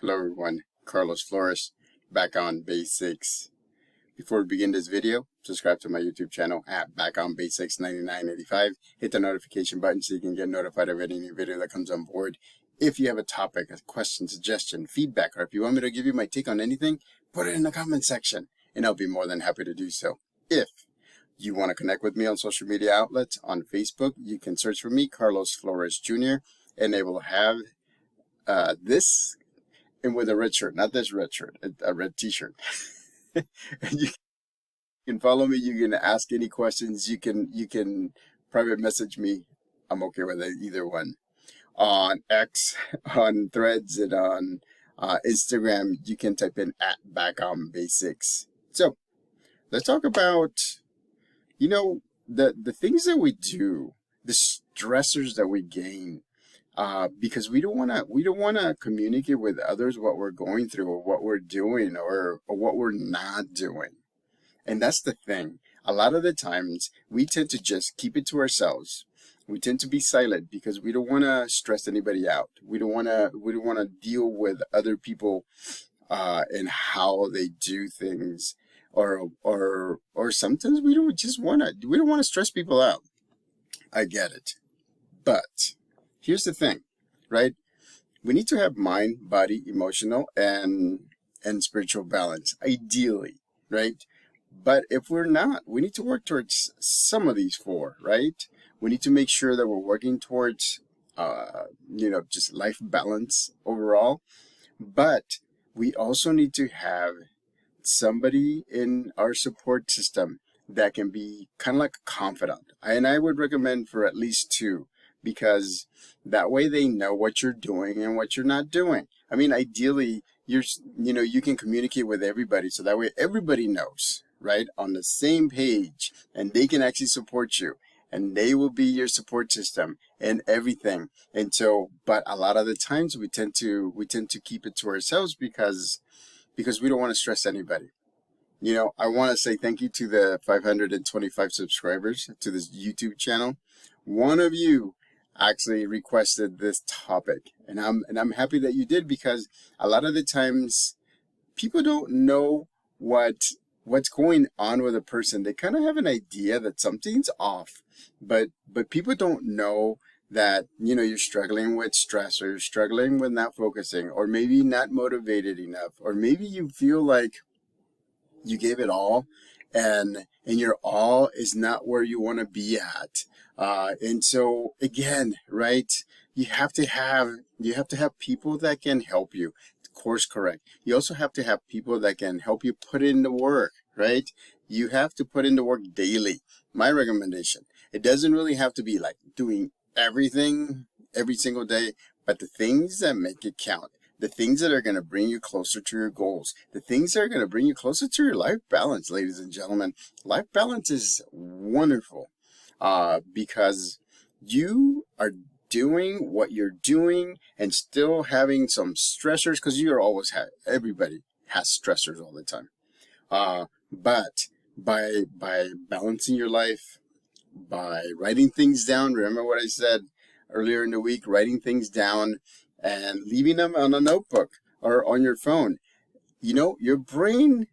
Hello everyone, Carlos Flores, back on Basics. Before we begin this video, subscribe to my YouTube channel at Back on Basics 9985. Hit the notification button so you can get notified of any new video that comes on board. If you have a topic, a question, suggestion, feedback, or if you want me to give you my take on anything, put it in the comment section and I'll be more than happy to do so. If you want to connect with me on social media outlets, on Facebook, you can search for me, Carlos Flores Jr., and they will have this and with a red shirt, not this red shirt, a red t-shirt. And you can follow me, you can ask any questions, you can private message me. I'm okay with either one. On X, on Threads, and on Instagram, you can type in at Back on Basics. So let's talk about, the things that we do, the stressors that we gain. Because we don't want to communicate with others what we're going through or what we're doing or what we're not doing. And that's the thing. A lot of the times we tend to just keep it to ourselves. We tend to be silent because we don't want to stress anybody out. We don't want to deal with other people and how they do things, or sometimes we don't want to stress people out. I get it. But here's the thing, right? We need to have mind, body, emotional, and spiritual balance, ideally, right? But if we're not, we need to work towards some of these four, right? We need to make sure that we're working towards, just life balance overall. But we also need to have somebody in our support system that can be kind of like a confidant. And I would recommend for at least two, because that way they know what you're doing and what you're not doing. I mean, ideally, you can communicate with everybody, so that way everybody knows, right, on the same page, and they can actually support you, and they will be your support system and everything. And so, but a lot of the times we tend to keep it to ourselves because we don't want to stress anybody. I want to say thank you to the 525 subscribers to this YouTube channel. One of you actually requested this topic, and I'm happy that you did, because a lot of the times people don't know what's going on with a person. They kind of have an idea that something's off, but people don't know that you're struggling with stress, or you're struggling with not focusing, or maybe not motivated enough, or maybe you feel like you gave it all and your all is not where you want to be at. And so again, right, you have to have people that can help you course correct. You also have to have people that can help you put in the work, right? You have to put in the work daily. My recommendation, it doesn't really have to be like doing everything every single day, but the things that make it count, the things that are going to bring you closer to your goals, the things that are going to bring you closer to your life balance, ladies and gentlemen. Life balance is wonderful because you are doing what you're doing and still having some stressors, because everybody has stressors all the time. But by balancing your life, by writing things down, remember what I said earlier in the week, writing things down and leaving them on a notebook or on your phone. Your brain,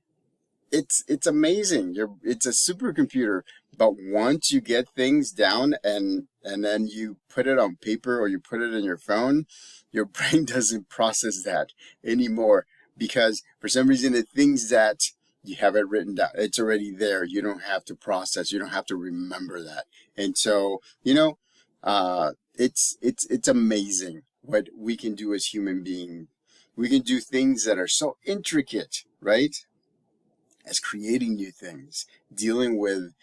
it's amazing. It's a supercomputer. But once you get things down and then you put it on paper or you put it in your phone, your brain doesn't process that anymore, because for some reason the things that you have it written down, it's already there. You don't have to process. You don't have to remember that. And so, it's amazing what we can do as human beings. We can do things that are so intricate, right? As creating new things, dealing with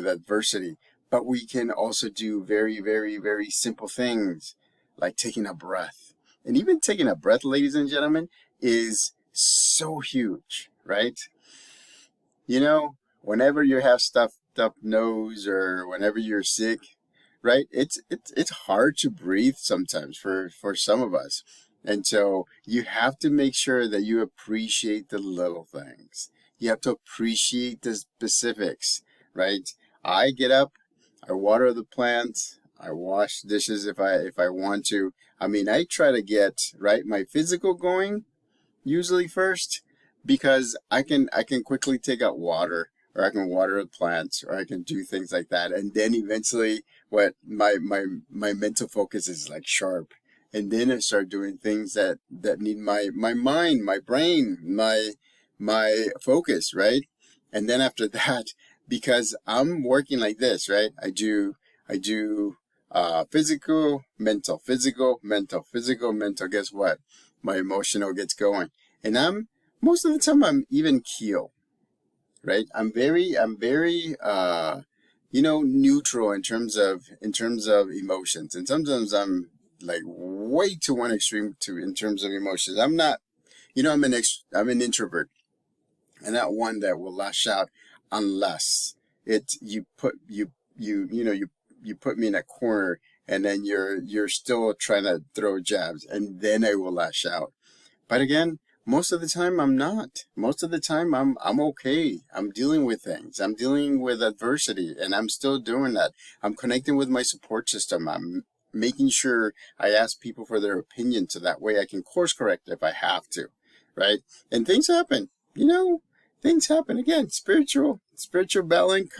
adversity. But we can also do very, very, very simple things like taking a breath. And even taking a breath, ladies and gentlemen, is so huge, right? Whenever you have stuffed up nose or whenever you're sick, right? It's hard to breathe sometimes for some of us. And so you have to make sure that you appreciate the little things. You have to appreciate the specifics, right? I get up, I water the plants, I wash dishes if I want to. I mean, I try to get right my physical going usually first, because I can quickly take out water, or I can water the plants, or I can do things like that, and then eventually what my mental focus is like sharp, and then I start doing things that need my mind, my brain, my focus, right? And then after that, because I'm working like this, right? I do physical, mental, physical, mental, physical, mental. Guess what? My emotional gets going, and I'm most of the time I'm even keel, right? I'm very neutral in terms of emotions, and sometimes I'm like way to one extreme to in terms of emotions. I'm not, I'm an introvert, and not one that will lash out unless it you put you put me in a corner, and then you're still trying to throw jabs, and then I will lash out. But again, most of the time I'm not. Most of the time I'm okay. I'm dealing with things. I'm dealing with adversity, and I'm still doing that. I'm connecting with my support system. I'm making sure I ask people for their opinion, so that way I can course correct if I have to, right? And things happen. You know, things happen. Again, spiritual balance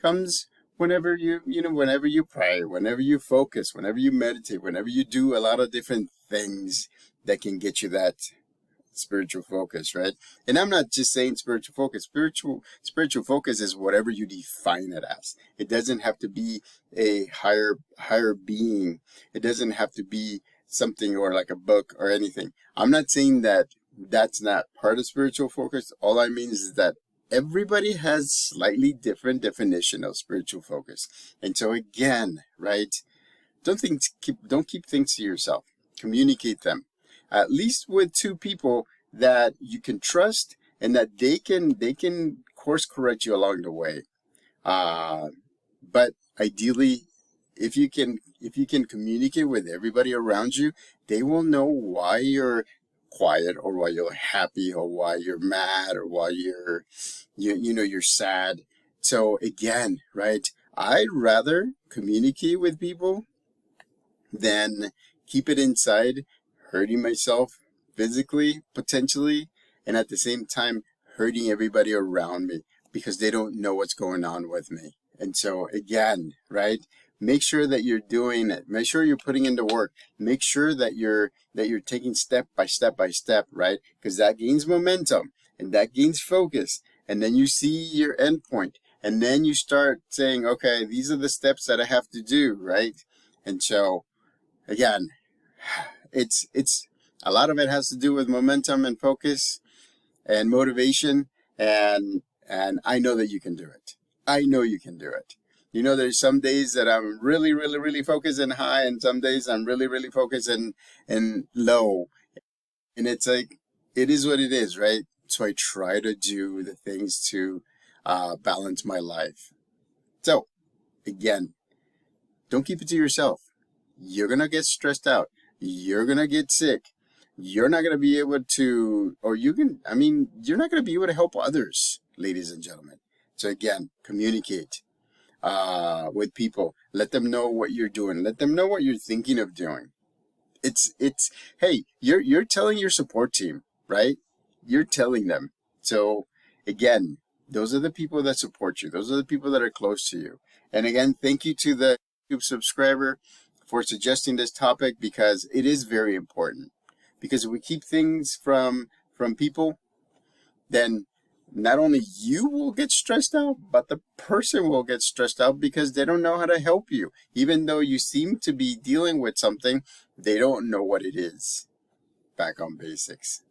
comes whenever whenever you pray, whenever you focus, whenever you meditate, whenever you do a lot of different things that can get you that spiritual focus, right? And I'm not just saying spiritual focus. Spiritual focus is whatever you define it as. It doesn't have to be a higher being. It doesn't have to be something or like a book or anything. I'm not saying that that's not part of spiritual focus. All I mean is that everybody has slightly different definition of spiritual focus. And so again, right? Don't keep things to yourself. Communicate them, at least with two people that you can trust, and that they can course correct you along the way. Uh, but ideally, if you can communicate with everybody around you, they will know why you're quiet, or why you're happy, or why you're mad, or why you're sad. So again, right? I'd rather communicate with people than keep it inside, hurting myself physically, potentially, and at the same time hurting everybody around me because they don't know what's going on with me. And so again, right? Make sure that you're doing it. Make sure you're putting into work. Make sure that you're taking step by step, right? Because that gains momentum, and that gains focus. And then you see your end point. And then you start saying, okay, these are the steps that I have to do, right? And so again, it's a lot of it has to do with momentum and focus and motivation, and I know that you can do it. I know you can do it. There's some days that I'm really, really, really focused and high, and some days I'm really, really focused and low. And it's like, it is what it is, right? So I try to do the things to balance my life. So again, don't keep it to yourself. You're going to get stressed out. You're going to get sick. You're not going to be able to, or you're not going to be able to help others, ladies and gentlemen. So again, communicate with people. Let them know what you're doing. Let them know what you're thinking of doing. Hey, you're telling your support team, right? You're telling them. So again, those are the people that support you. Those are the people that are close to you. And again, thank you to the YouTube subscriber for suggesting this topic, because it is very important. Because if we keep things from people, then not only you will get stressed out, but the person will get stressed out because they don't know how to help you. Even though you seem to be dealing with something, they don't know what it is. Back on basics.